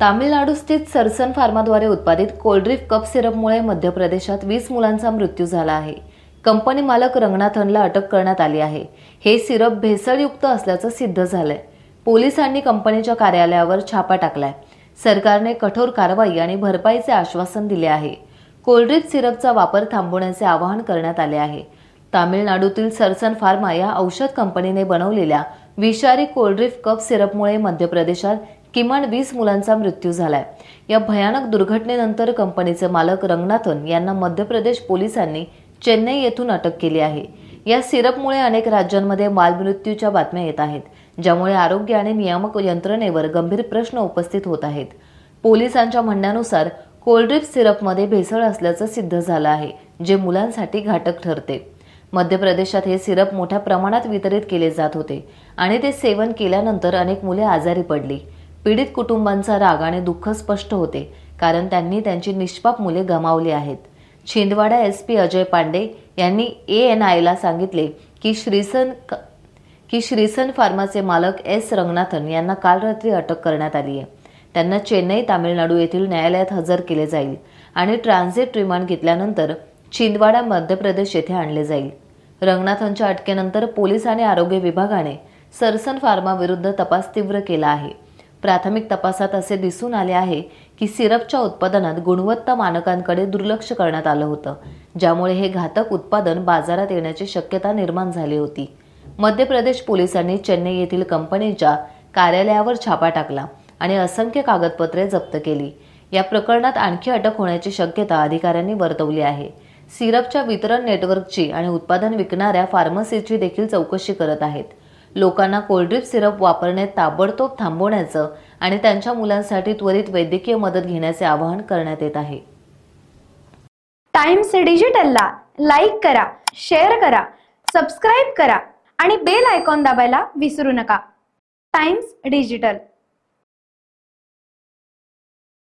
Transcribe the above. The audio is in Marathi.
तामिळनाडू स्थित सरसन फार्माद्वारे उत्पादित कोल्ड्रिफ्ट कप सिरपमुळे मध्य प्रदेशात 20 मुलांचा मृत्यू झाला आहे। कंपनी मालक रंगनाथनला अटक करण्यात आली आहे। हे सिरप भेसळयुक्त असल्याचं सिद्ध झालंय। पोलिसांनी कंपनीच्या कार्यालयावर छापा टाकलाय। सरकारने कठोर कारवाई आणि भरपाईचे आश्वासन दिले आहे। कोल्ड्रिफ्ट सिरपचा वापर थांबवण्याचे आवाहन करण्यात आले आहे। तामिळनाडूतील सरसन फार्मा या औषध कंपनीने बनवलेल्या विषारी कोल्ड्रिफ्ट कप सिरपमुळे मध्य प्रदेशात किमान 20 मुलांचा मृत्यू झालाय। या भयानक दुर्घटनेनंतर कंपनीचे मालक रंगनाथन यांना मध्य प्रदेश पोलिसांनी चेन्नई येथून अटक केली आहे। या सिरपमुळे अनेक राज्यांमध्ये बालमृत्यूच्या बातम्या येत आहेत, ज्यामुळे आरोग्य आणि नियामक यंत्रणेवर गंभीर प्रश्न उपस्थित होत आहेत। पोलिसांच्या म्हणण्यानुसार कोल्ड्रिफ्ट सिरपमध्ये भेसळ असल्याचं सिद्ध झालं आहे, जे मुलांसाठी घातक ठरते। मध्य प्रदेशात हे सिरप मोठ्या प्रमाणात वितरित केले जात होते आणि ते सेवन केल्यानंतर अनेक मुले आजारी पडली। पीडित कुटुंबांचा राग आणि दुःख स्पष्ट होते, कारण त्यांनी त्यांची निष्पाप मुले गमावली आहेत। छिंदवाडा एसपी अजय पांडे यांनी ANIला सांगितले की श्रीसन फार्माचे मालक एस रंगनाथन यांना काल रात्री अटक करण्यात आली आहे। त्यांना चेन्नई, तामिळनाडू येथील न्यायालयात हजर केले जाईल आणि ट्रान्झिट रिमांड घेतल्यानंतर छिंदवाडा, मध्य प्रदेश येथे आणले जाईल। रंगनाथनच्या अटकेनंतर पोलीस आणि आरोग्य विभागाने सरसन फार्मा विरुद्ध तपास तीव्र केला आहे। प्राथमिक तपासात असे दिसून आले आहे की सिरपच्या उत्पादनात गुणवत्ता मानकांकडे दुर्लक्ष करण्यात आलं होतं, ज्यामुळे हे घातक उत्पादन बाजारात येण्याची शक्यता निर्माण झाली होती। मध्य प्रदेश पोलिसांनी चेन्नई येथील कंपनीच्या कार्यालयावर छापा टाकला आणि असंख्य कागदपत्रे जप्त केली। या प्रकरणात आणखी अटक होण्याची शक्यता अधिकाऱ्यांनी वर्तवली आहे। सिरपच्या वितरण नेटवर्कची आणि उत्पादन विकणाऱ्या फार्मसीची देखील चौकशी करत आहेत। लोकांना कोल्ड्रिफ्ट सिरप वापरणे ताबडतोब थांबवण्याचं आणि त्यांच्या मुलांसाठी त्वरित वैद्यकीय मदत घेण्याचे आवाहन करण्यात येत आहे। टाइम्स डिजिटलला लाईक करा, शेअर करा, सबस्क्राइब करा आणि बेल आयकॉन दाबायला विसरू नका। Times digital.